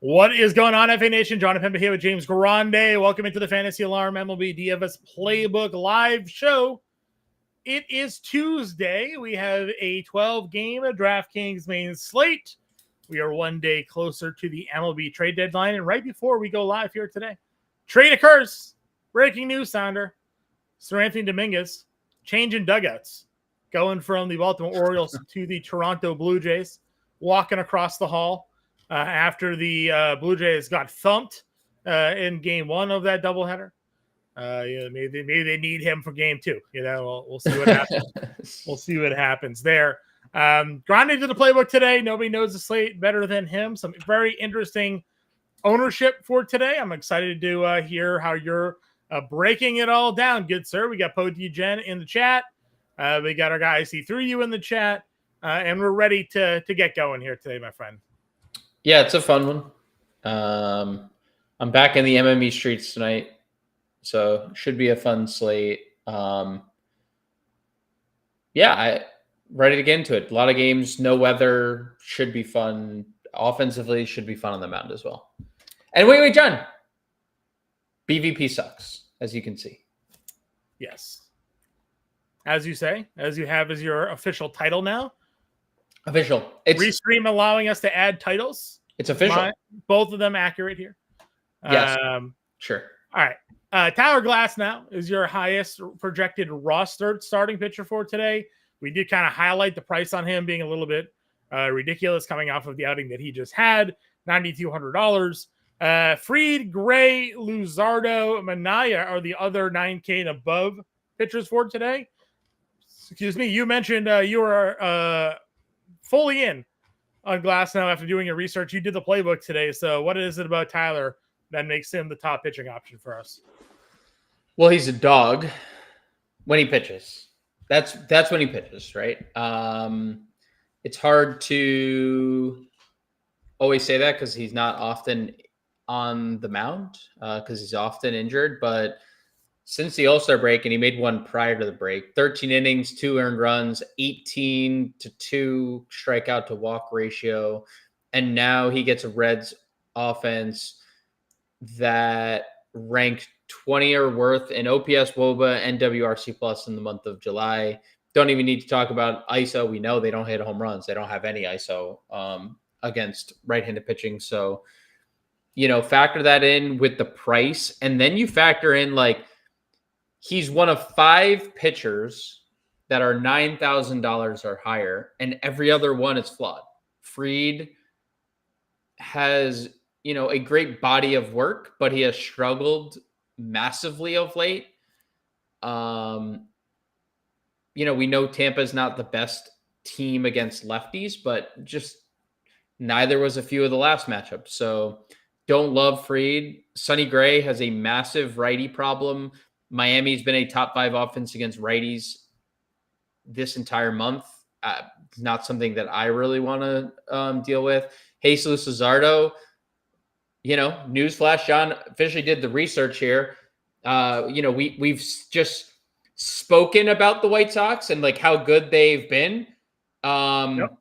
What is going on, FA Nation? John Pemba here with James Grande. Welcome into the Fantasy Alarm MLB DFS Playbook live show. It is Tuesday. We have a 12-game DraftKings main slate. We are one day closer to the MLB trade deadline. And right before we go live here today, trade occurs. Breaking news, Sounder. Sir Anthony Dominguez, change in dugouts. Going from the Baltimore Orioles to the Toronto Blue Jays. Walking across the hall. After the Blue Jays got thumped in game one of that doubleheader. Maybe they need him for game two. We'll see what happens. We'll see what happens there. Grinding to the playbook today. Nobody knows the slate better than him. Some very interesting ownership for today. I'm excited to hear how you're breaking it all down. Good, sir. We got Podi Jen in the chat. We got our guy See Through You in the chat. And we're ready to get going here today, my friend. Yeah, it's a fun one. I'm back in the MME streets tonight, so should be a fun slate. I'm ready to get into it. A lot of games, no weather, should be fun. Offensively, should be fun on the mound as well. And wait, John. BVP sucks, as you can see. Yes. As you say, as you have as your official title now. Official. It's Restream allowing us to add titles. It's official. Both of them accurate here. Yes. Sure. All right. Tyler Glass now is your highest projected rostered starting pitcher for today. We did kind of highlight the price on him being a little bit ridiculous coming off of the outing that he just had. $9,200. Fried, Gray, Luzardo, Manaya are the other 9K and above pitchers for today. Excuse me. You mentioned you were fully in on Glass now after doing your research. You did the playbook today. So what is it about Tyler that makes him the top pitching option for us? Well, he's a dog when he pitches. That's when he pitches, right? It's hard to always say that because he's not often on the mound because he's often injured. But since the All-Star break, and he made one prior to the break, 13 innings, 2 earned runs, 18-2 strikeout to walk ratio. And now he gets a Reds offense that ranked 20 or worth in OPS, WOBA, and WRC plus in the month of July. Don't even need to talk about ISO. We know they don't hit home runs. They don't have any ISO against right-handed pitching. So, factor that in with the price. And then you factor in he's one of 5 pitchers that are $9,000 or higher, and every other one is flawed. Fried has, a great body of work, but he has struggled massively of late. We know Tampa is not the best team against lefties, but just neither was a few of the last matchups. So don't love Fried. Sonny Gray has a massive righty problem. Miami's been a top 5 offense against righties this entire month. Not something that I really want to deal with. Jesus Luzardo, newsflash, John officially did the research here. We've just spoken about the White Sox and how good they've been. Yep.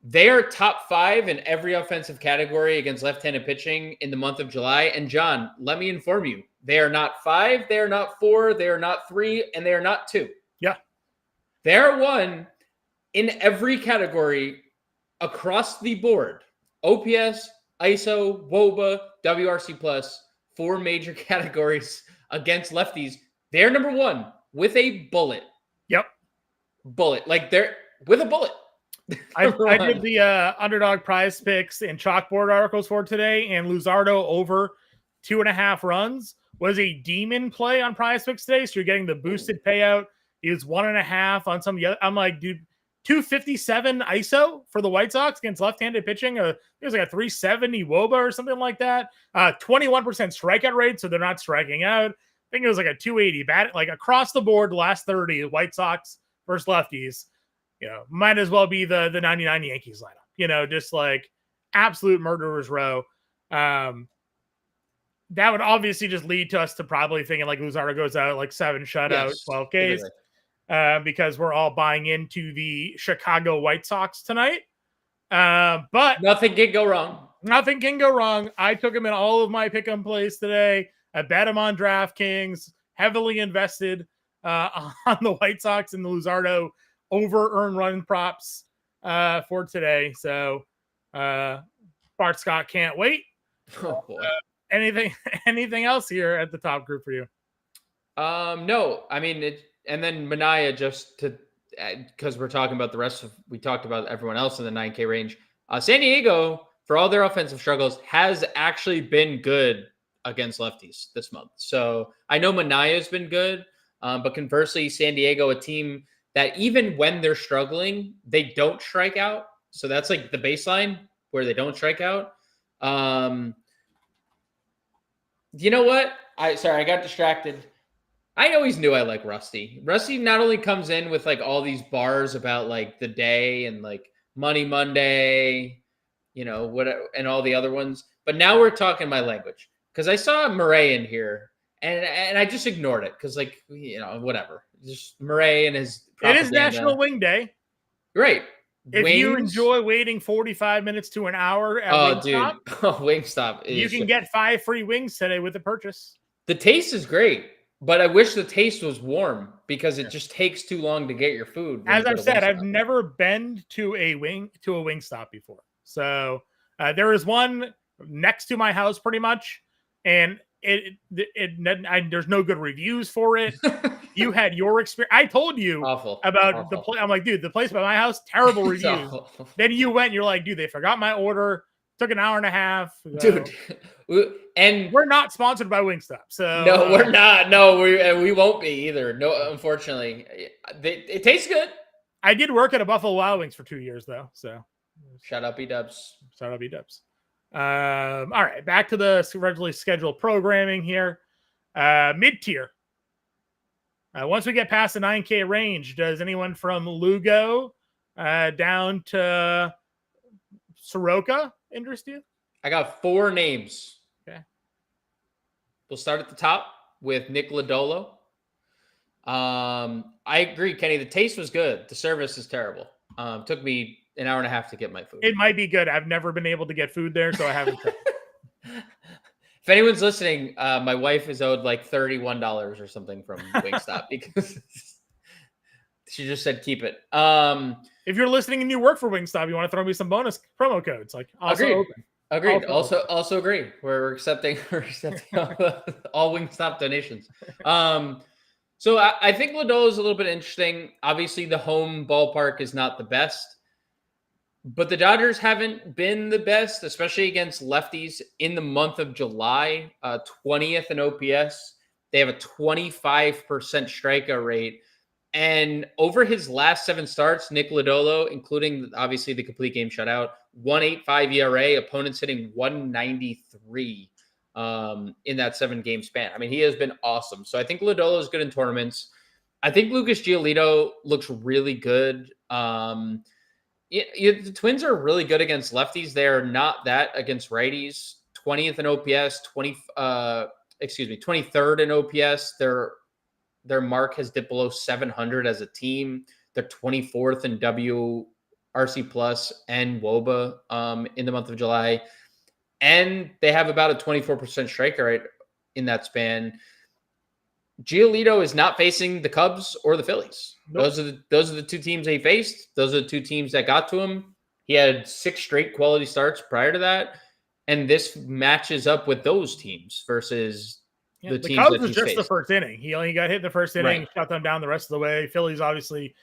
They are top 5 in every offensive category against left-handed pitching in the month of July. And John, let me inform you, they are not 5, they are not 4, they are not 3, and they are not 2. Yeah. They are 1 in every category across the board. OPS, ISO, WOBA, WRC plus, 4 major categories against lefties. They're number 1 with a bullet. Yep. Bullet. They're with a bullet. I did the underdog prize picks and chalkboard articles for today, and Luzardo over 2.5 runs was a demon play on prize picks today. So you're getting the boosted payout. He was 1.5 on some of the other. I'm like, dude, 257 ISO for the White Sox against left-handed pitching. It was a 370 WOBA or something like that. 21% strikeout rate, so they're not striking out. I think it was a 280 bat, across the board. The last 30 White Sox versus lefties. Might as well be the 99 Yankees lineup. Just absolute murderer's row. That would obviously just lead to us to probably thinking Luzardo goes out 7 shutouts, 12 Ks. Because we're all buying into the Chicago White Sox tonight. But nothing can go wrong. Nothing can go wrong. I took him in all of my pick-em plays today. I bet him on DraftKings, heavily invested on the White Sox and the Luzardo over-earned run props for today. So Bart Scott can't wait. Oh boy. Anything else here at the top group for you? No, I mean and then Mania, just to because we're talking about we talked about everyone else in the 9K range. San Diego, for all their offensive struggles, has actually been good against lefties this month. So I know Manaya's been good, but conversely, San Diego, a team that even when they're struggling, they don't strike out. So that's like the baseline where they don't strike out. You know what? I got distracted. I always knew I like Rusty. Rusty not only comes in with like all these bars about like the day and like Money Monday, what, and all the other ones, but now we're talking my language because I saw Murray in here and I just ignored it because whatever. Just Murray and his propaganda. It is National Wing Day. Great. If you enjoy waiting 45 minutes to an hour at Wingstop, Wingstop, you can get 5 free wings today with the purchase. The taste is great. But I wish the taste was warm because it just takes too long to get your food. As I've said, I've never been to a Wingstop before. So there is one next to my house pretty much. And there's no good reviews for it. You had your experience. I told you about the place. I'm like, dude, the place by my house, terrible reviews. Then you went and you're like, dude, they forgot my order. Took an hour and a half. Dude. And we're not sponsored by Wingstop, so no, we're not. No, we won't be either. No, unfortunately, it tastes good. I did work at a Buffalo Wild Wings for 2 years, though. So, shout out B-Dubs. Shout out B-Dubs. All right, back to the regularly scheduled programming here. Mid-tier. Once we get past the 9K range, does anyone from Lugo down to Soroka interest you? I got 4 names. Okay. We'll start at the top with Nick Lodolo. I agree, Kenny. The taste was good. The service is terrible. Took me an hour and a half to get my food. It might be good. I've never been able to get food there, so I haven't tried. If anyone's listening, my wife is owed like $31 or something from Wingstop because she just said keep it. If you're listening and you work for Wingstop, you want to throw me some bonus promo codes. Like also agreed. Open. Agreed. Also agree. We're accepting all Wingstop donations. So I think Lodolo is a little bit interesting. Obviously, the home ballpark is not the best, but the Dodgers haven't been the best, especially against lefties in the month of July. 20th in OPS. They have a 25% strikeout rate. And over his last 7 starts, Nick Lodolo, including obviously the complete game shutout, 1.85 ERA, opponents hitting 193 in that 7-game span. I mean, he has been awesome. So I think Lodolo is good in tournaments. I think Lucas Giolito looks really good. The Twins are really good against lefties. They are not that against righties. 20th in OPS, 23rd in OPS. Their mark has dipped below 700 as a team. They're 24th in WRC Plus and WOBA in the month of July. And they have about a 24% strikeout rate in that span. Giolito is not facing the Cubs or the Phillies. Nope. Those are the 2 teams he faced. Those are the 2 teams that got to him. He had 6 straight quality starts prior to that. And this matches up with those teams versus the Cubs was just the first inning. He only got hit in the first inning, right. Shut them down the rest of the way. Phillies obviously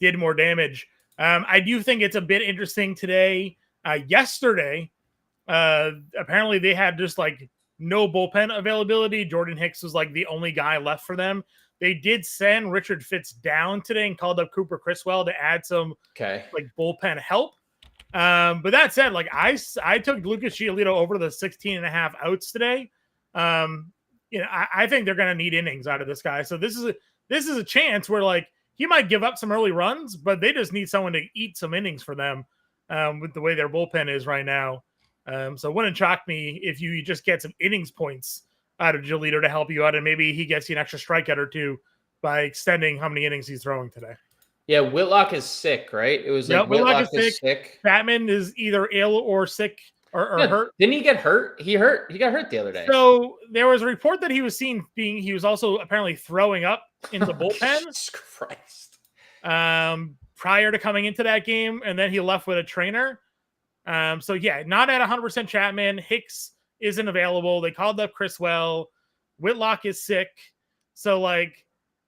did more damage. I do think it's a bit interesting today. Yesterday, apparently they had just like no bullpen availability. Jordan Hicks was like the only guy left for them. They did send Richard Fitz down today and called up Cooper Criswell to add some like bullpen help. But that said, like I took Lucas Giolito over the 16.5 outs today. I think they're going to need innings out of this guy. So this is a chance where like he might give up some early runs, but they just need someone to eat some innings for them with the way their bullpen is right now. So it wouldn't shock me if you just get some innings points out of Giolito to help you out, and maybe he gets you an extra strikeout or 2 by extending how many innings he's throwing today. Yeah, Whitlock is sick, right? It was like Whitlock is sick. Batman is either ill or sick or Yeah, hurt. didn't he get hurt? He got hurt the other day. So there was a report that he was seen he was also apparently throwing up in the bullpen. Jesus Christ. Prior to coming into that game, and then he left with a trainer. So yeah, not at 100% Chapman. Hicks isn't available. They called up Criswell. Whitlock is sick. So like,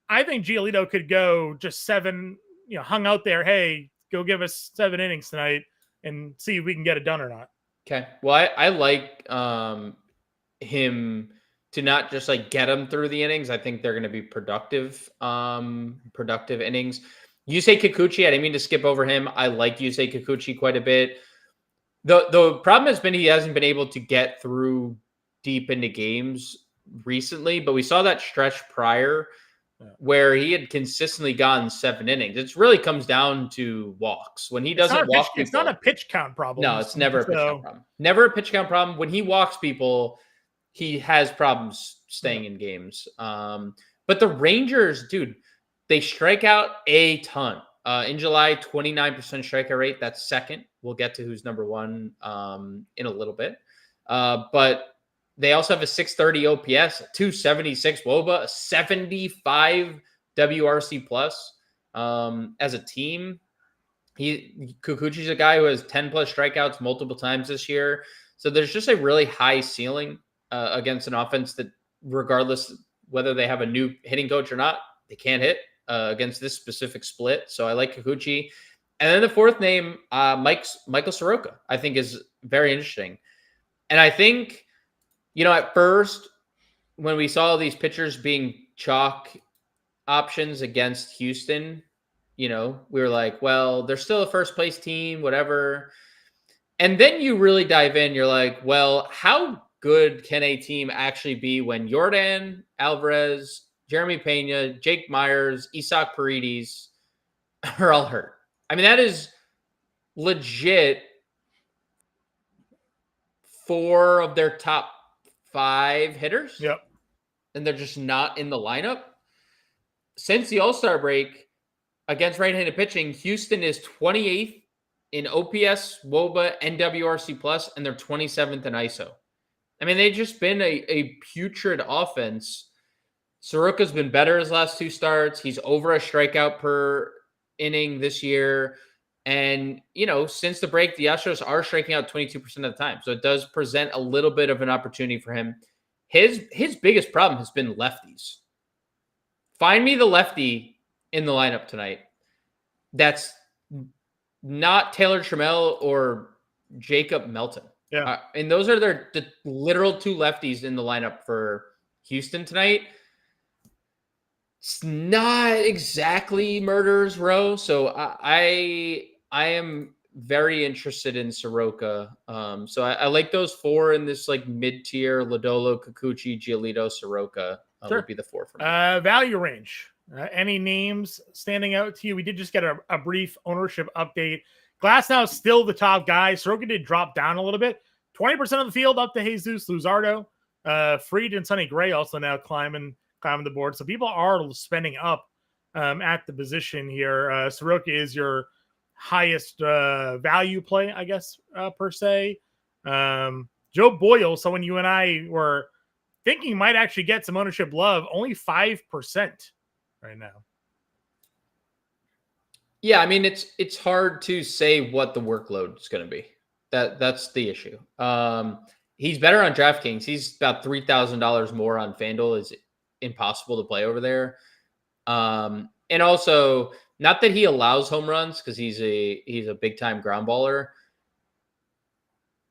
I think Giolito could go just 7, hung out there. Hey, go give us 7 innings tonight and see if we can get it done or not. Okay. Well, I like him to not just like get him through the innings. I think they're going to be productive innings. Yusei Kikuchi, I didn't mean to skip over him. I like Yusei Kikuchi quite a bit. The problem has been he hasn't been able to get through deep into games recently, but we saw that stretch prior where he had consistently gotten 7 innings. It really comes down to walks. When he doesn't walk people, it's not a pitch count problem. No, it's never a pitch count problem. Never a pitch count problem. When he walks people, he has problems staying in games. But the Rangers, dude, they strike out a ton. In July, 29% strikeout rate. That's second. We'll get to who's number 1 in a little bit. But they also have a 630 OPS, a 276 WOBA, a 75 WRC plus. As a team, Kikuchi's a guy who has 10 plus strikeouts multiple times this year. So there's just a really high ceiling against an offense that, regardless whether they have a new hitting coach or not, they can't hit against this specific split. So I like Kikuchi. And then the fourth name, Michael Soroka, I think is very interesting. And I think, at first, when we saw these pitchers being chalk options against Houston, we were like, well, they're still a first place team, whatever. And then you really dive in. You're like, well, how good can a team actually be when Yordan Alvarez, Jeremy Pena, Jake Myers, Isaac Paredes are all hurt? I mean, that is legit 4 of their top 5 hitters. Yep. And they're just not in the lineup. Since the All-Star break against right-handed pitching, Houston is 28th in OPS, WOBA, and WRC plus, and they're 27th in ISO. I mean, they've just been a putrid offense. Soroka's been better his last 2 starts. He's over a strikeout per inning this year. And, since the break, the Astros are striking out 22% of the time. So it does present a little bit of an opportunity for him. His biggest problem has been lefties. Find me the lefty in the lineup tonight that's not Taylor Trammell or Jacob Melton. Yeah. And those are the literal 2 lefties in the lineup for Houston tonight. It's not exactly murderer's row. So I am very interested in Soroka. So I like those 4 in this like mid-tier: Lodolo, Kikuchi, Giolito, Soroka. Sure. Would be the 4 for me. Value range. Any names standing out to you? We did just get a brief ownership update. Glasnow still the top guy. Soroka did drop down a little bit. 20% of the field up to Jesus Luzardo. Fried and Sonny Gray also now climbing the board. So people are spending up at the position here. Soroka is your highest value play, I guess, per se. Joe Boyle, someone you and I were thinking might actually get some ownership love, only 5% right now. Yeah, I mean, it's hard to say what the workload is going to be. That's the issue. He's better on DraftKings. He's about $3,000 more on FanDuel. Is impossible to play over there. And also, not that he allows home runs, because he's a big time ground baller.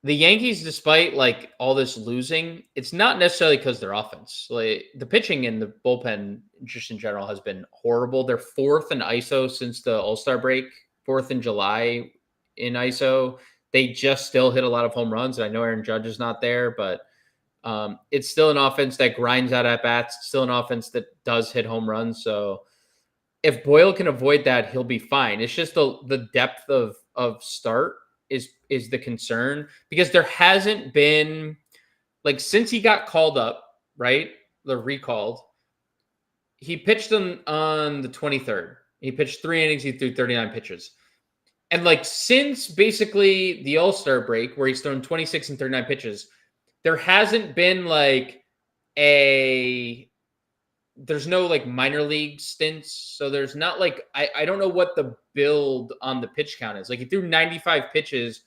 The Yankees, despite like all this losing, it's not necessarily because their offense. Like the pitching and the bullpen, just in general, has been horrible. They're 4th in ISO since the All-Star break, 4th in July in ISO. They just still hit a lot of home runs. And I know Aaron Judge is not there, but it's still an offense that grinds out at bats. It's still an offense that does hit home runs. So if Boyle can avoid that, he'll be fine. It's just the depth of start is the concern, because there hasn't been, like, since he got called up, right? The recalled. He pitched on the 23rd. He pitched 3 innings. He threw 39 pitches. And like since basically the All-Star break where he's thrown 26 and 39 pitches, there hasn't been like there's no like minor league stints. So there's not like, I don't know what the build on the pitch count is. Like he threw 95 pitches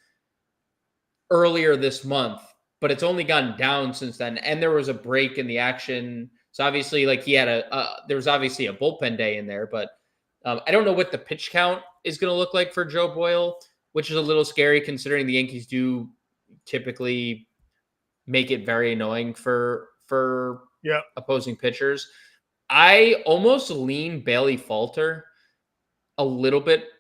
earlier this month, but it's only gone down since then. And there was a break in the action. So obviously like he had there was obviously a bullpen day in there, but I don't know what the pitch count is going to look like for Joe Boyle, which is a little scary considering the Yankees do typically make it very annoying for opposing pitchers. I almost lean Bailey Falter a little bit.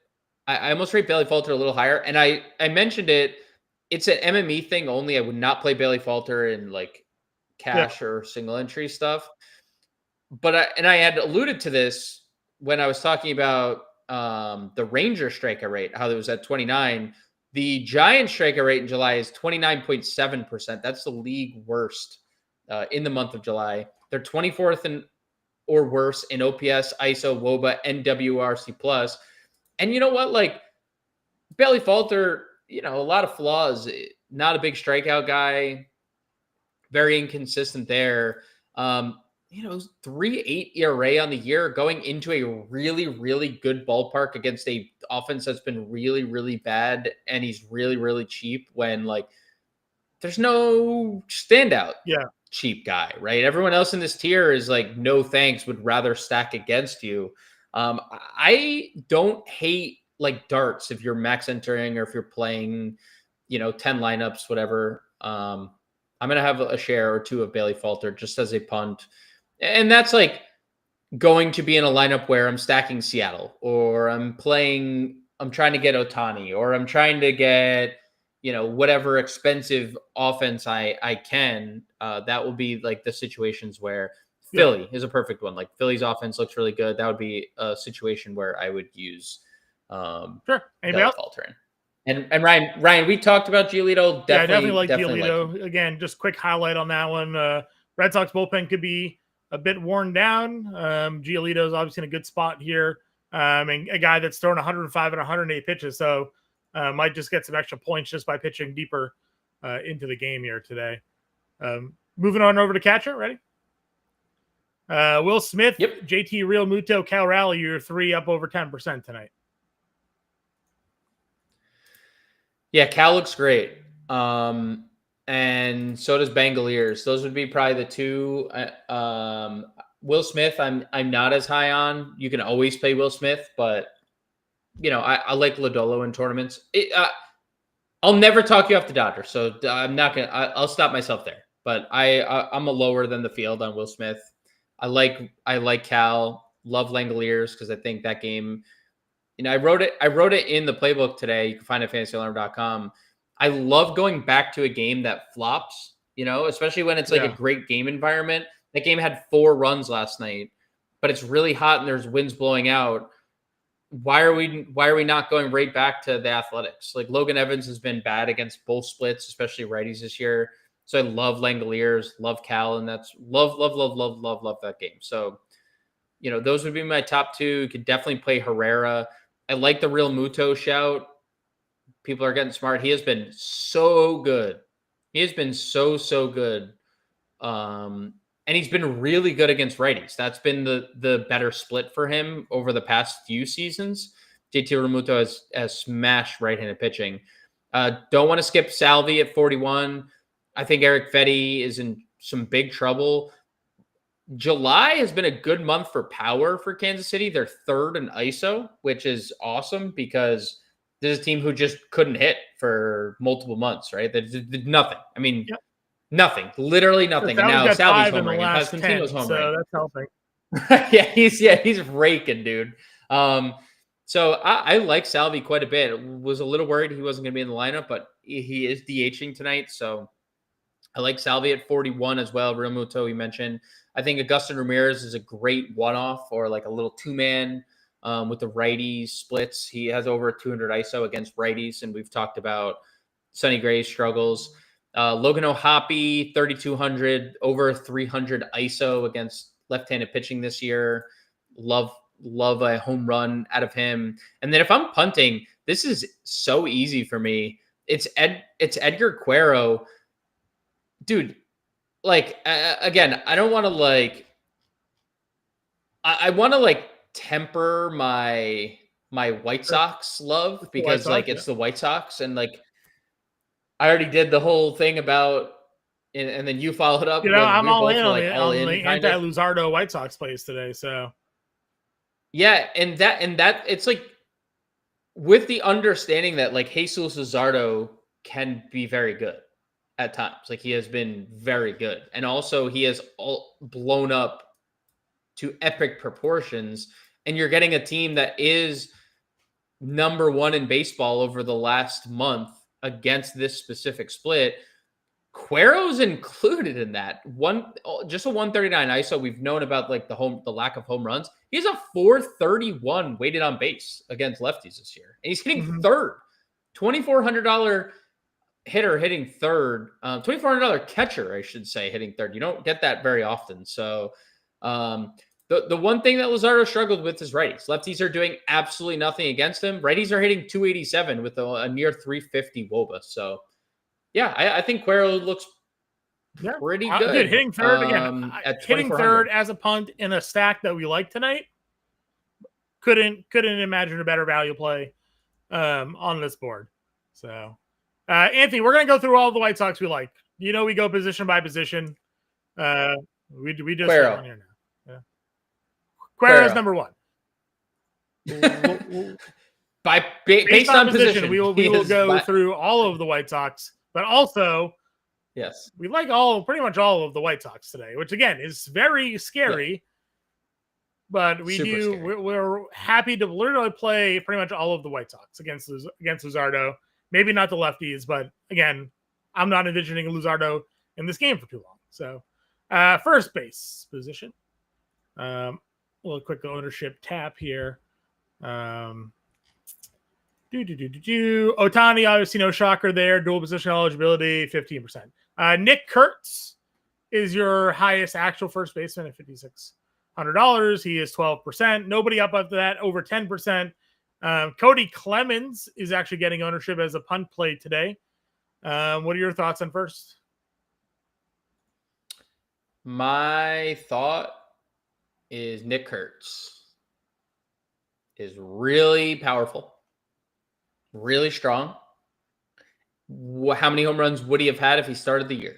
I almost rate Bailey Falter a little higher. And I mentioned it. It's an MME thing only. I would not play Bailey Falter in like cash or single entry stuff. But I had alluded to this when I was talking about the Ranger strikeout rate, how it was at 29. The Giant strikeout rate in July is 29.7%. That's the league worst in the month of July. They're 24th or worse in OPS, ISO, WOBA, and WRC plus. And you know what? Like Bailey Falter, a lot of flaws. Not a big strikeout guy. Very inconsistent there. 3.8 ERA on the year, going into a really, really good ballpark against a offense that's been really, really bad, and he's really, really cheap when like there's no standout cheap guy, right? Everyone else in this tier is like, no thanks, would rather stack against you. I don't hate like darts if you're max entering or if you're playing, 10 lineups, whatever. I'm going to have a share or two of Bailey Falter just as a punt. And that's like going to be in a lineup where I'm stacking Seattle, or I'm trying to get Ohtani, or I'm trying to get, whatever expensive offense I can. That will be like the situations where Philly is a perfect one. Like Philly's offense looks really good. That would be a situation where I would use Anybody else? Falter in. And Ryan, we talked about Giolito. Definitely like Giolito. Again, just quick highlight on that one. Red Sox bullpen could be a bit worn down. Giolito is obviously in a good spot here. And a guy that's thrown 105 and 108 pitches. So might just get some extra points just by pitching deeper into the game here today. Moving on over to catcher. Ready? Will Smith, JT Real Muto, Cal Raleigh, you're 3 up over 10% tonight. Yeah, Cal looks great. And so does Bangaliers. Those would be probably the two. Will Smith, I'm not as high on. You can always play Will Smith, but I like Lodolo in tournaments. I'll never talk you off the Dodgers, so I'm not gonna. I'll stop myself there. But I'm a lower than the field on Will Smith. I like Cal. Love Langoliers because I think that game. I wrote it in the playbook today. You can find it at fantasyalarm.com. I love going back to a game that flops, especially when it's like a great game environment. That game had 4 runs last night, but it's really hot and there's winds blowing out. Why are we not going right back to the Athletics? Like Logan Evans has been bad against both splits, especially righties this year. So I love Langoliers, love Cal, and that's love that game. So, those would be my top 2. You could definitely play Herrera. I like the Real Muto shout. People are getting smart. He has been so good. He has been so good. And he's been really good against righties. That's been the better split for him over the past few seasons. JT Realmuto has smashed right-handed pitching. Don't want to skip Salvi at 41. I think Eric Fetty is in some big trouble. July has been a good month for power for Kansas City. They're 3rd in ISO, which is awesome because this is a team who just couldn't hit for multiple months, right? They did nothing. I mean, nothing, literally nothing. And now Salvi's home ring and Pasquantino's home ring. That's helping. he's raking, dude. So I like Salvi quite a bit. Was a little worried he wasn't going to be in the lineup, but he is DHing tonight. So I like Salvi at 41 as well. Real Muto, we mentioned. I think Agustin Ramirez is a great one-off or like a little 2-man with the righty splits. He has over 200 ISO against righties, and we've talked about Sonny Gray's struggles. Logan O'Hoppe, 3,200, over 300 ISO against left-handed pitching this year. Love a home run out of him. And then if I'm punting, This is so easy for me. It's Edgar Quero. Dude, like, again, I don't want to like, I want to like temper my White Sox love because like it's the White Sox, and like I already did the whole thing about, and then you followed up. I'm all in like on the anti-Luzardo White Sox plays today. So yeah, and that it's like with the understanding that like Jesus Luzardo can be very good at times. Like he has been very good, and also he has all blown up to epic proportions. And you're getting a team that is number one in baseball over the last month against this specific split. Quero's included in that just a 139 ISO. We've known about like the lack of home runs. He's a 431 weighted on base against lefties this year, and he's hitting third. $2,400 hitter hitting third. $2,400 catcher, I should say, hitting third. You don't get that very often. So the one thing that Luzardo struggled with is righties. Lefties are doing absolutely nothing against him. Righties are hitting 287 with a near 350 WOBA. So yeah, I think Quero looks pretty good. Dude, hitting third again. Hitting third as a punt in a stack that we like tonight. Couldn't imagine a better value play on this board. So, Anthony, we're gonna go through all the White Sox we like. We go position by position. We just Quero. On here now. Yeah. Quero's number one. Based on position, we will go through all of the White Sox. But also, yes, we like pretty much all of the White Sox today, which again is very scary. Yeah. But we're happy to literally play pretty much all of the White Sox against Luzardo. Maybe not the lefties, but again, I'm not envisioning Luzardo in this game for too long. So, first base position. A little quick ownership tap here. Ohtani, obviously no shocker there. Dual position eligibility, 15%. Nick Kurtz is your highest actual first baseman at $5,600. He is 12%. Nobody up after that, over 10%. Cody Clemens is actually getting ownership as a punt play today. What are your thoughts on first? My thought is Nick Kurtz is really powerful. Really strong. How many home runs would he have had if he started the year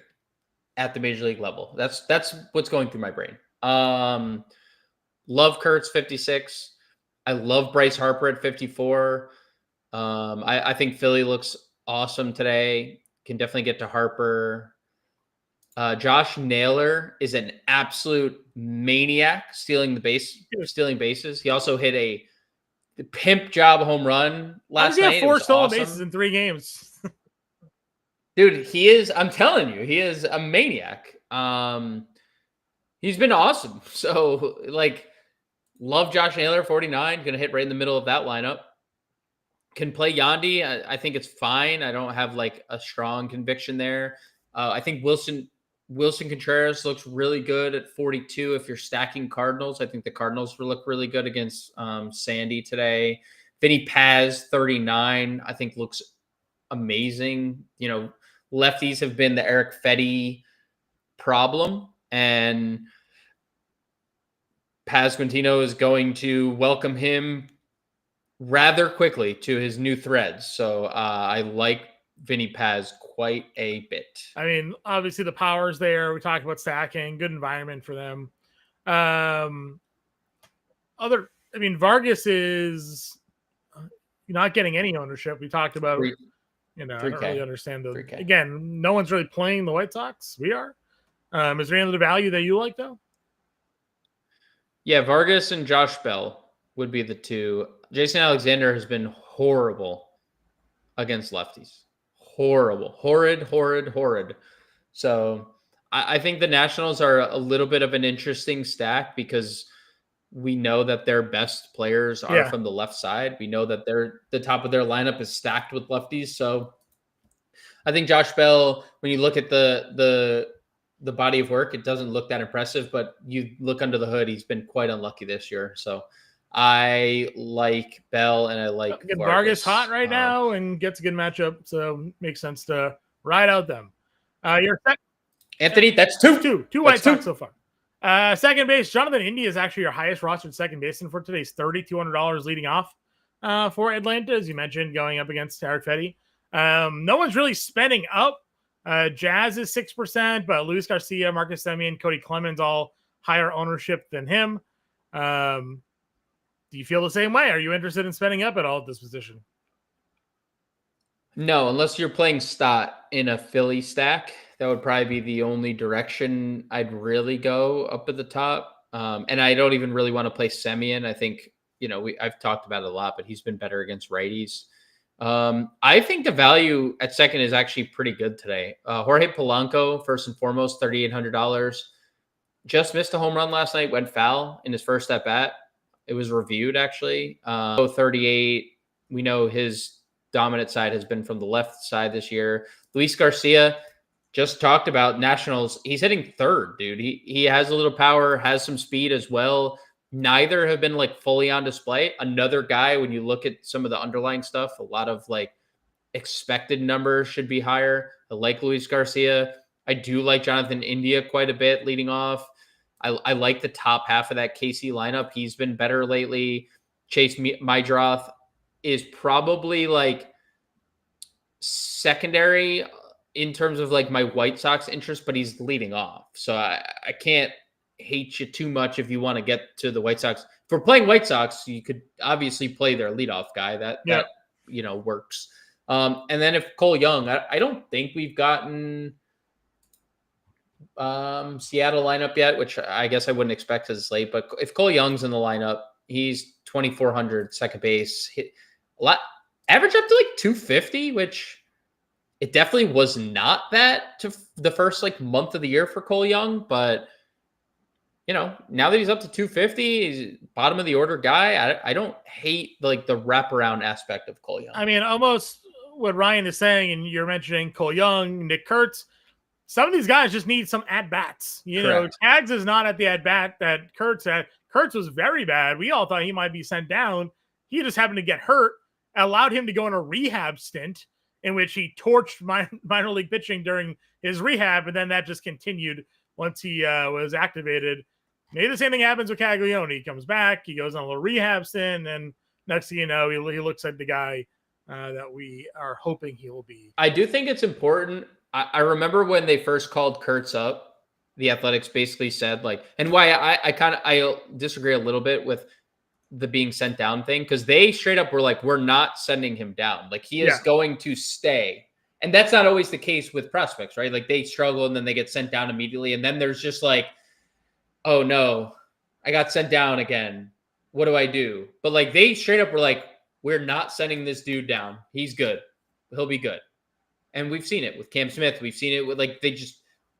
at the major league level? That's what's going through my brain. Love Kurtz 56. I love Bryce Harper at 54. I think Philly looks awesome today. Can definitely get to Harper. Josh Naylor is an absolute maniac stealing bases. He also hit a pimp job home run last night. He had 4 stolen bases in 3 games. Dude, he is, I'm telling you, he is a maniac. He's been awesome. So, like, love Josh Naylor, 49. Going to hit right in the middle of that lineup. Can play Yandy. I think it's fine. I don't have, like, a strong conviction there. I think Wilson Contreras looks really good at 42 if you're stacking Cardinals. I think the Cardinals will look really good against Sandy today. Vinny Paz, 39, I think looks amazing. Lefties have been the Eric Fetty problem, and Paz Quintino is going to welcome him rather quickly to his new threads. So I like Vinny Paz quite a bit. I mean, obviously the power's there. We talked about stacking, good environment for them. Vargas is not getting any ownership. We talked about, I don't really understand those. Again, no one's really playing the White Sox. We are. Is there any other value that you like though? Yeah, Vargas and Josh Bell would be the two. Jason Alexander has been horrible against lefties. Horrible. Horrid. So I think the Nationals are a little bit of an interesting stack because we know that their best players are from the left side. We know that the top of their lineup is stacked with lefties. So I think Josh Bell, when you look at the body of work, it doesn't look that impressive, but you look under the hood, he's been quite unlucky this year. So I like Bell and I like Again, Vargas hot Vargas. right now and gets a good matchup, so makes sense to ride out them. Your Anthony, that's two. Two That's White Sox so far. Second base, Jonathan India is actually your highest rostered second baseman for today's $3,200 leading off for Atlanta, as you mentioned, going up against Tarek Fetty. No one's really spending up. Jazz is 6%, but Luis Garcia, Marcus Semien, Cody Clemens all higher ownership than him. Do you feel the same way? Are you interested in spending up at all at this position? No, unless you're playing Stott in a Philly stack, that would probably be the only direction I'd really go up at the top. And I don't even really want to play Semien. I think, I've talked about it a lot, but he's been better against righties. I think the value at second is actually pretty good today. Jorge Polanco, first and foremost, $3,800. Just missed a home run last night, went foul in his first at bat. It was reviewed actually. 38. We know his dominant side has been from the left side this year. Luis Garcia, just talked about Nationals. He's hitting third, dude. He has a little power, has some speed as well. Neither have been like fully on display. Another guy, when you look at some of the underlying stuff, a lot of like expected numbers should be higher. I like Luis Garcia. I do like Jonathan India quite a bit leading off. I like the top half of that KC lineup. He's been better lately. Chase Mydroth is probably like secondary in terms of like my White Sox interest, but he's leading off. So I can't hate you too much if you want to get to the White Sox. If we're playing White Sox, you could obviously play their leadoff guy. That works. And then if Cole Young, I don't think we've gotten Seattle lineup yet, which I guess I wouldn't expect as late. But if Cole Young's in the lineup, he's 2,400 second base, hit a lot, average up to like 250, which it definitely was not that to the first like month of the year for Cole Young. But now that he's up to 250, he's bottom of the order guy. I don't hate like the wraparound aspect of Cole Young. I mean, almost what Ryan is saying, and you're mentioning Cole Young, Nick Kurtz. Some of these guys just need some at-bats. Tags is not at the at-bat that Kurtz had. Kurtz was very bad. We all thought he might be sent down. He just happened to get hurt, allowed him to go on a rehab stint in which he torched minor league pitching during his rehab, and then that just continued once he was activated. Maybe the same thing happens with Caglione. He comes back, he goes on a little rehab stint, and next thing you know, he looks like the guy that we are hoping he will be. I do think it's important. I remember when they first called Kurtz up, the Athletics basically said like, and why I disagree a little bit with the being sent down thing, because they straight up were like, we're not sending him down. Like he is going to stay. And that's not always the case with prospects, right? Like they struggle and then they get sent down immediately. And then there's just like, oh no, I got sent down again. What do I do? But like they straight up were like, we're not sending this dude down. He's good. He'll be good. And we've seen it with Cam Smith. We've seen it with like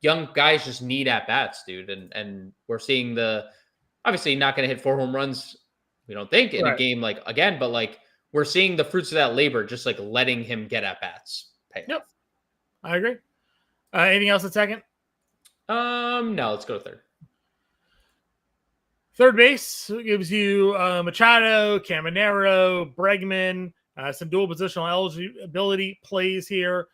young guys just need at bats, dude. And we're seeing obviously not going to hit 4 home runs, we don't think, in a game like again, but like we're seeing the fruits of that labor, just like letting him get at bats. Yep, I agree. Anything else at second? No, let's go to third. Third base gives you Machado, Caminero, Bregman, some dual positional eligibility plays here.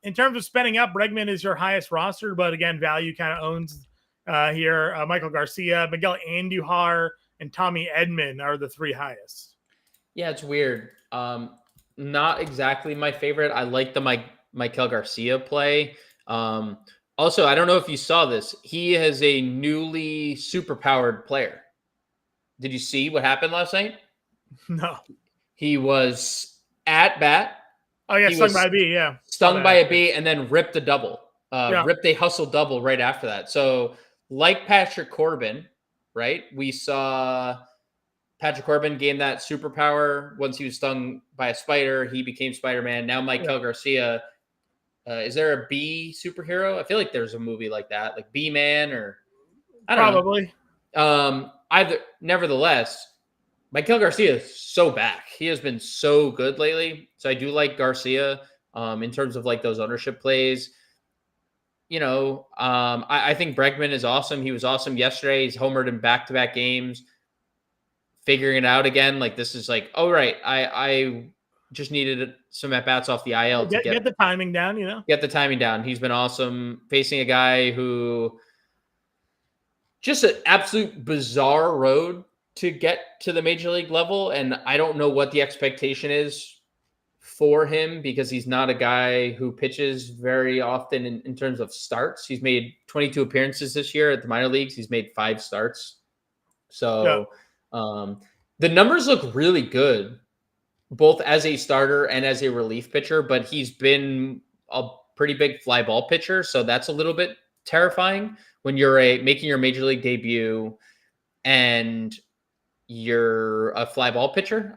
In terms of spending up, Bregman is your highest roster, but again, value kind of owns here. Michael Garcia, Miguel Andujar, and Tommy Edman are the 3 highest. Yeah, it's weird. Not exactly my favorite. I like the Michael Garcia play. Also, I don't know if you saw this. He is a newly superpowered player. Did you see what happened last night? No. He was at bat. Oh, yeah, stung by a bee, yeah. Stung by a bee and then ripped a double. Ripped a hustle double right after that. So, like Patrick Corbin, right? We saw Patrick Corbin gain that superpower once he was stung by a spider. He became Spider-Man. Now Michael Garcia. Is there a bee superhero? I feel like there's a movie like that, like Bee Man, or I don't know. Nevertheless, Michael Garcia is so back. He has been so good lately. So I do like Garcia in terms of like those ownership plays. I think Bregman is awesome. He was awesome yesterday. He's homered in back-to-back games. figuring it out again. Like this is like, oh right, I just needed some at bats off the IL to get the timing down. Get the timing down. He's been awesome facing a guy who just an absolute bizarre road to get to the major league level, and I don't know what the expectation is for him because he's not a guy who pitches very often in terms of starts. He's made 22 appearances this year at the minor leagues. He's made 5 starts. So the numbers look really good, both as a starter and as a relief pitcher, but he's been a pretty big fly ball pitcher. So that's a little bit terrifying when you're making your major league debut and you're a fly ball pitcher.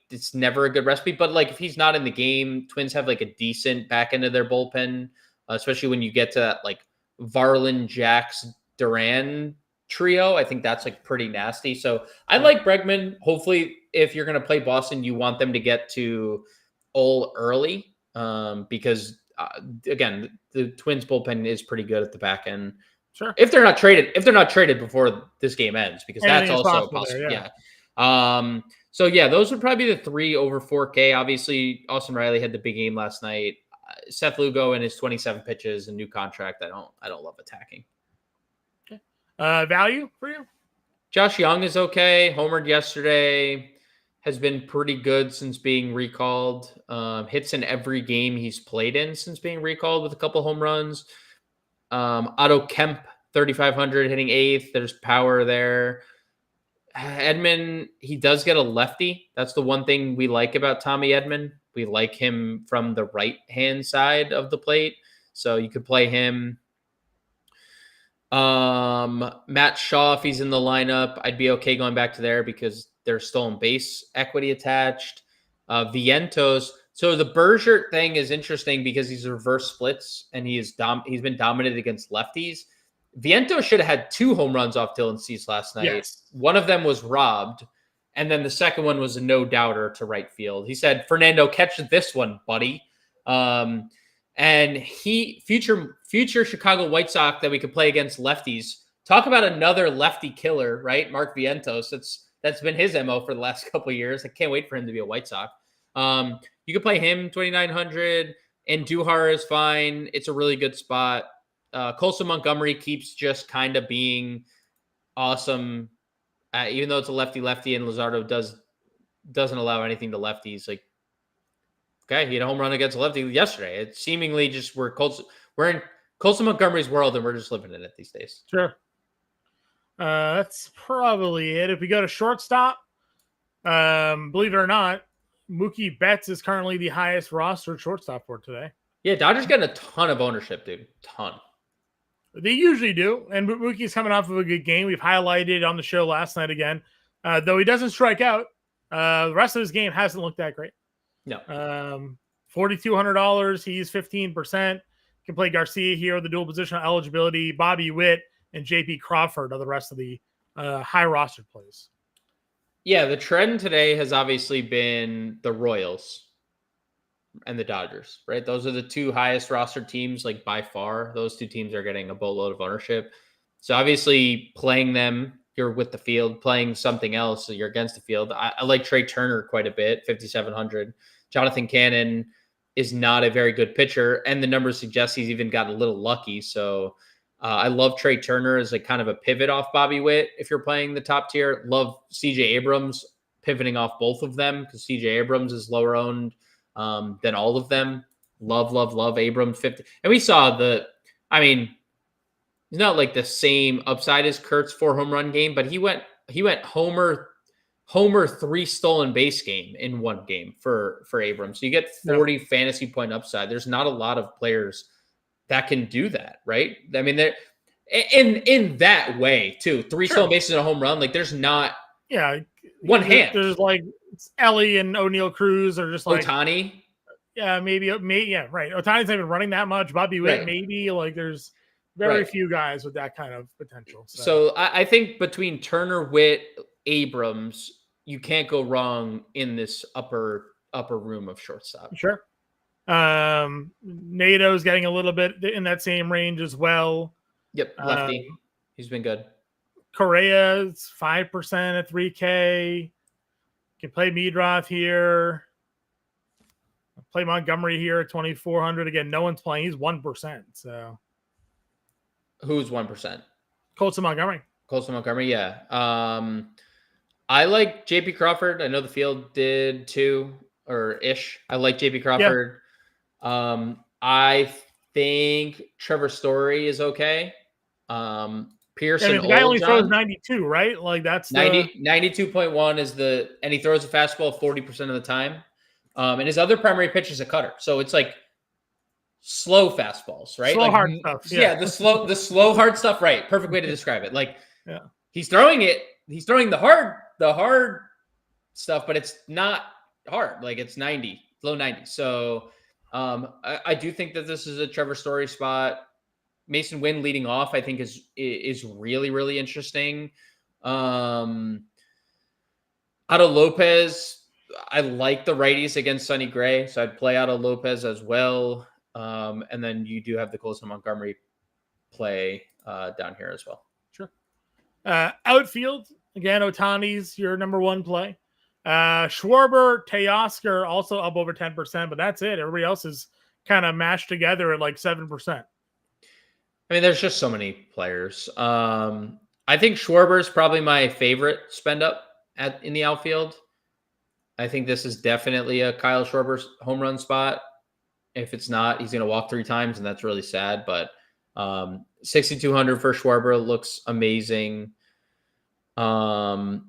It's never a good recipe, but like if he's not in the game, Twins have like a decent back end of their bullpen, especially when you get to that like Varlin, Jax, Duran trio. I think that's like pretty nasty. So I like Bregman. Hopefully, if you're going to play Boston, you want them to get to all early because again, the Twins bullpen is pretty good at the back end. Sure. If they're not traded before this game ends, because that's also possible. Yeah. So yeah, those would probably be the 3 over 4K. Obviously, Austin Riley had the big game last night. Seth Lugo and his 27 pitches and new contract. I don't love attacking. Okay. Value for you? Josh Young is okay. Homered yesterday. Has been pretty good since being recalled. Hits in every game he's played in since being recalled with a couple home runs. Otto Kemp, 3,500, hitting 8th. There's power there. Edman, he does get a lefty. That's the one thing we like about Tommy Edman. We like him from the right-hand side of the plate. So you could play him. Matt Shaw, if he's in the lineup, I'd be okay going back to there because there's stolen base equity attached. Vientos. So the Bergert thing is interesting because he's reverse splits and he's been dominant against lefties. Vientos should have had 2 home runs off Dylan Cease last night. Yes. One of them was robbed, and then the second one was a no-doubter to right field. He said, "Fernando, catch this one, buddy." And future Chicago White Sox that we could play against lefties. Talk about another lefty killer, right? Mark Vientos. That's been his MO for the last couple of years. I can't wait for him to be a White Sox. You could play him 2,900, and Duhar is fine. It's a really good spot. Colson Montgomery keeps just kind of being awesome, even though it's a lefty, and Luzardo doesn't allow anything to lefties. Like, okay, he had a home run against a lefty yesterday. It's seemingly just we're in Colson Montgomery's world, and we're just living in it these days. Sure. That's probably it. If we go to shortstop, believe it or not, Mookie Betts is currently the highest rostered shortstop for today. Yeah, Dodgers getting a ton of ownership, dude. Ton. They usually do, and Mookie's coming off of a good game. We've highlighted on the show last night again. Though he doesn't strike out, the rest of his game hasn't looked that great. No. $4,200. He's 15%. Can play Garcia here with the dual positional eligibility. Bobby Witt and J.P. Crawford are the rest of the high rostered plays. Yeah, the trend today has obviously been the Royals and the Dodgers, right? Those are the 2 highest rostered teams, like by far. Those 2 teams are getting a boatload of ownership. So obviously playing them, you're with the field. Playing something else, so you're against the field. I like Trey Turner quite a bit, 5,700. Jonathan Cannon is not a very good pitcher, and the numbers suggest he's even got a little lucky. So I love Trey Turner as a kind of a pivot off Bobby Witt if you're playing the top tier. Love CJ Abrams pivoting off both of them because CJ Abrams is lower owned than all of them. Love Abrams 50. And we saw he's not like the same upside as Kurt's 4 home run game, but he went homer 3 stolen base game in one game for Abrams. So you get 40 fantasy point upside. There's not a lot of players that can do that, right? I mean, they're in that way too. 3 stolen bases and a home run. Like there's not one hand. There's like Ellie and O'Neal Cruz are just like Ohtani. Yeah, maybe. Yeah, right. Ohtani's not even running that much. Bobby Witt, maybe. Like there's very few guys with that kind of potential. So I think between Turner, Witt, Abrams, you can't go wrong in this upper room of shortstop. Sure. NATO's getting a little bit in that same range as well. Yep, lefty. He's been good. Correa's 5% at 3K. Can play Meadroth here. Play Montgomery here at 2,400. Again, no one's playing. He's 1%. So Who's 1%? Colson Montgomery. Colson Montgomery, yeah. I like JP Crawford. I know the field did too, or ish. I like JP Crawford. Yeah. I think Trevor Story is okay. Pearson, the guy only throws 92, right? Like that's 92.1 is and he throws a fastball 40% of the time. And his other primary pitch is a cutter. So it's like slow fastballs, right? Slow, like, hard stuff. Yeah, the slow, hard stuff, right? Perfect way to describe it. Like, he's throwing the hard stuff, but it's not hard. Like, it's 90, low 90. So I do think that this is a Trevor Story spot. Mason Wynn leading off, I think is really, really interesting. Otto Lopez, I like the righties against Sonny Gray, so I'd play Otto Lopez as well. And then you do have the Colson Montgomery play down here as well. Sure. Outfield, again, Ohtani's your number one play. Schwarber, Teoscar also up over 10%, but that's it. Everybody else is kind of mashed together at like 7%. I mean, there's just so many players. I think Schwarber is probably my favorite spend up in the outfield. I think this is definitely a Kyle Schwarber home run spot. If it's not, he's going to walk 3 times, and that's really sad. But 6,200 for Schwarber looks amazing. I'm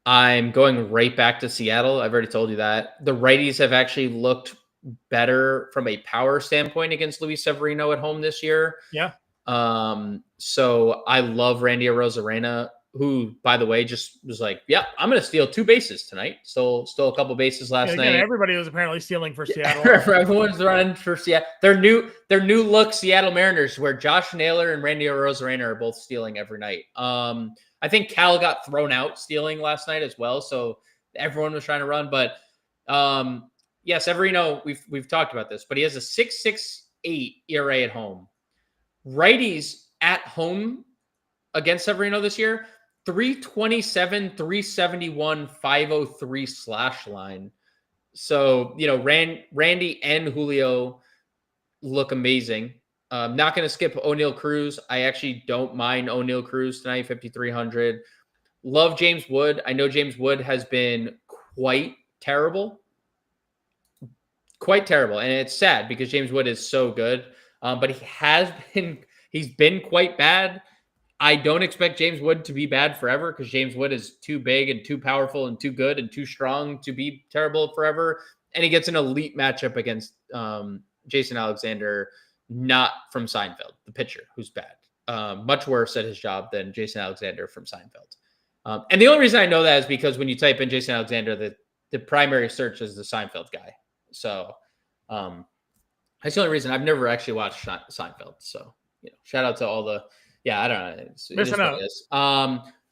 going right back to Seattle. I've already told you that. The righties have actually looked better from a power standpoint against Luis Severino at home this year. Yeah. So I love Randy Arozarena, who, by the way, just was like, yeah, I'm going to steal 2 bases tonight. Stole a couple bases last night. Everybody was apparently stealing for Seattle. Everyone's running for Seattle. Their new look Seattle Mariners, where Josh Naylor and Randy Arozarena are both stealing every night. I think Cal got thrown out stealing last night as well. So everyone was trying to run, but, yeah, Severino, we've talked about this, but he has a 6.68 ERA at home. Righties at home against Severino this year, 327, 371, 503 slash line. So, Randy and Julio look amazing. Not going to skip O'Neal Cruz. I actually don't mind O'Neal Cruz tonight, 5,300. Love James Wood. I know James Wood has been quite terrible. And it's sad because James Wood is so good. But he's been quite bad. I don't expect James Wood to be bad forever because James Wood is too big and too powerful and too good and too strong to be terrible forever. And he gets an elite matchup against Jason Alexander, not from Seinfeld, the pitcher, who's bad. Much worse at his job than Jason Alexander from Seinfeld. And the only reason I know that is because when you type in Jason Alexander, the primary search is the Seinfeld guy. So that's the only reason. I've never actually watched Seinfeld. So, shout out to all the, I don't know. Missing out.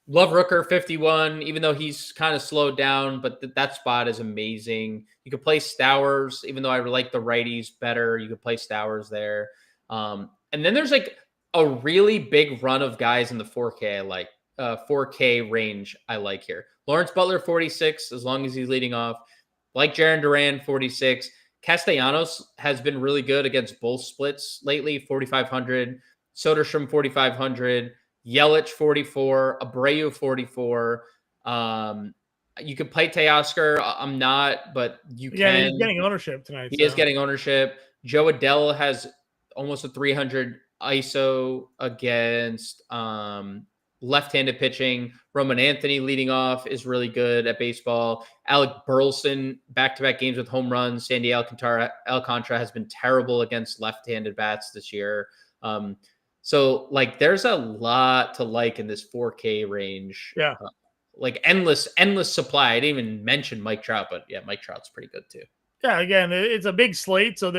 Love Rooker 51, even though he's kind of slowed down, but that spot is amazing. You could play Stowers, even though I like the righties better. You could play Stowers there. And then there's like a really big run of guys in the 4K I like, 4K range I like here. Lawrence Butler 46, as long as he's leading off. Like Jarren Duran 46. Castellanos has been really good against both splits lately, 4,500. Soderstrom 4,500. Yelich 44, Abreu 44. You could play Teoscar. I'm not, but you can. Yeah, he's getting ownership tonight. He is getting ownership. Joe Adell has almost a 300 ISO against left-handed pitching. Roman Anthony leading off is really good at baseball. Alec Burleson, back-to-back games with home runs. Sandy Alcantara has been terrible against left-handed bats this year. So, there's a lot to like in this 4K range. Yeah. Endless supply. I didn't even mention Mike Trout, but yeah, Mike Trout's pretty good too. Yeah, again, it's a big slate. So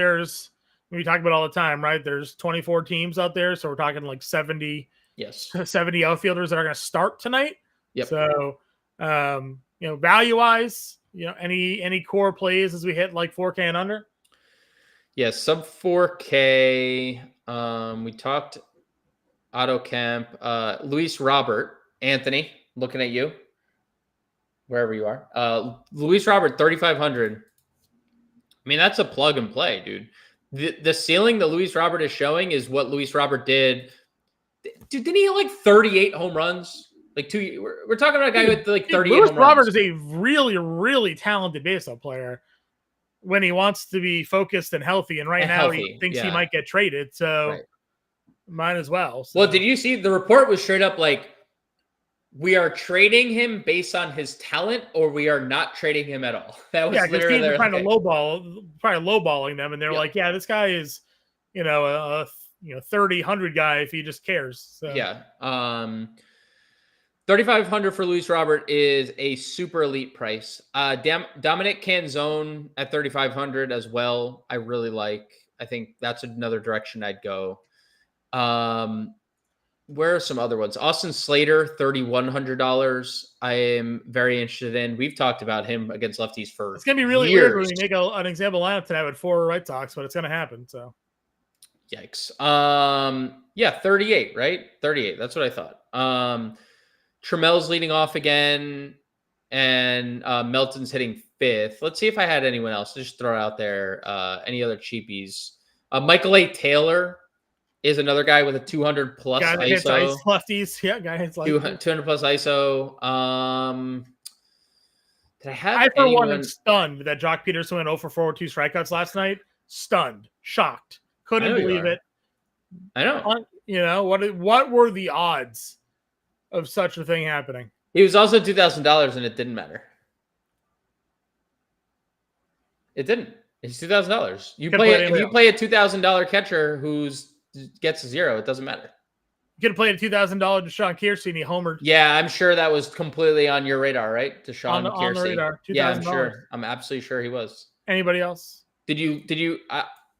we talk about all the time, right? There's 24 teams out there. So we're talking like 70 outfielders that are going to start tonight. Yep. So, value-wise, any core plays as we hit like 4K and under? Yeah, sub 4K. We talked Otto Kemp, Luis Robert Anthony, looking at you, wherever you are. Luis Robert, 3,500. I mean, that's a plug and play, dude. The ceiling that Luis Robert is showing is what Luis Robert did. Dude, didn't he hit like 38 home runs? Like we're talking about a guy with like 38 Luis home runs. Robert is a really, really talented baseball player when he wants to be focused and healthy. And now he thinks he might get traded. So might as well. So. Well, did you see the report was straight up like, we are trading him based on his talent, or we are not trading him at all. That was literally teams are trying to lowballing them, and they're like, "Yeah, this guy is, a 30, 100 guy if he just cares." So. Yeah, 3,500 for Luis Robert is a super elite price. Dominic Canzone at 3,500 as well. I really like. I think that's another direction I'd go. Where are some other ones? Austin Slater, $3,100. I am very interested in. We've talked about him against lefties for It's going to be really weird when we make an example lineup tonight with 4 White Sox, but it's going to happen. So, yikes. 38, right? 38. That's what I thought. Tramel's leading off again, and Melton's hitting 5th. Let's see if I had anyone else. Just throw it out there. Any other cheapies? Michael A. Taylor is another guy with a 200 plus guy that ISO. Hits lefties. Yeah, guy hits lefties. 200 plus ISO. Did I have for one am stunned that Jock Peterson went 0 for 4 with 2 strikeouts last night. Stunned. Shocked. Couldn't believe it. I know. What were the odds of such a thing happening? He was also $2,000 and it didn't matter. It didn't. It's $2,000. You play a $2,000 catcher who's gets a 0, it doesn't matter. You could have played a $2,000 Deshaun Kiersey and he homered. Yeah, I'm sure that was completely on your radar, right? Deshaun Kiersey. On the radar. Yeah, I'm sure. I'm absolutely sure he was. Anybody else? Did you?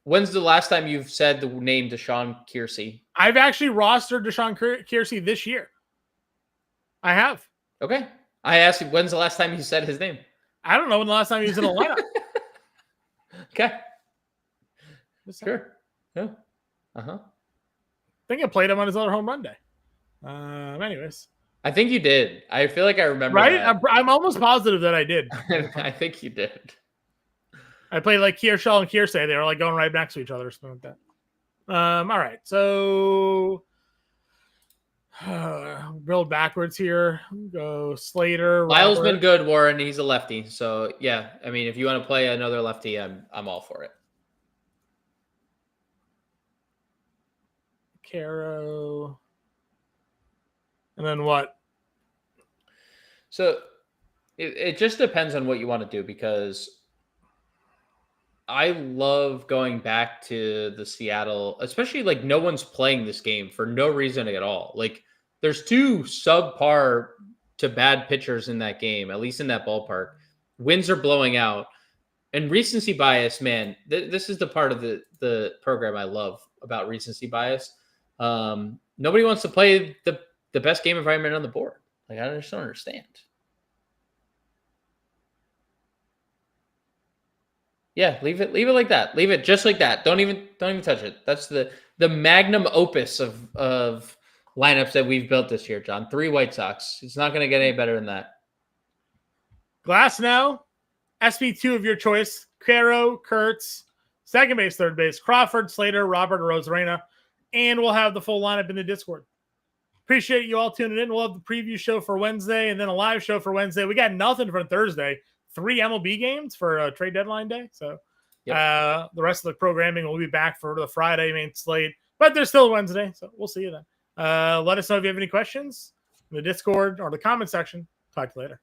When's the last time you've said the name Deshaun Kiersey? I've actually rostered Deshaun Kiersey this year. I have. Okay. I asked you, when's the last time you said his name? I don't know when the last time he was in a lineup. Okay. Sure. Yeah. I think I played him on his other home run day. Anyways. I think you did. I feel like I remember. Right? That. I'm almost positive that I did. I think you did. I played like Kearshaw and Kiersey. They were like going right next to each other or something like that. All right. So build backwards here. Go Slater. Lyle's been good, Warren. He's a lefty. So yeah, I mean, if you want to play another lefty, I'm all for it. Caro. And then what? So it just depends on what you want to do, because I love going back to the Seattle, especially like no one's playing this game for no reason at all. Like there's 2 subpar to bad pitchers in that game, at least in that ballpark. Winds are blowing out. And recency bias, man, this is the part of the program I love about recency bias. Nobody wants to play the best game environment on the board. Like, I just don't understand. Yeah, leave it like that. Leave it just like that. Don't even touch it. That's the magnum opus of lineups that we've built this year, John. 3 White Sox. It's not going to get any better than that. Glass now. SP2 of your choice. Caro, Kurtz, second base, third base, Crawford, Slater, Robert, Rosarena. And we'll have the full lineup in the Discord. Appreciate you all tuning in. We'll have the preview show for Wednesday and then a live show for Wednesday. We got nothing for Thursday. 3 MLB games for trade deadline day. So the rest of the programming will be back for the Friday main slate. But there's still Wednesday, so we'll see you then. Let us know if you have any questions in the Discord or the comment section. Talk to you later.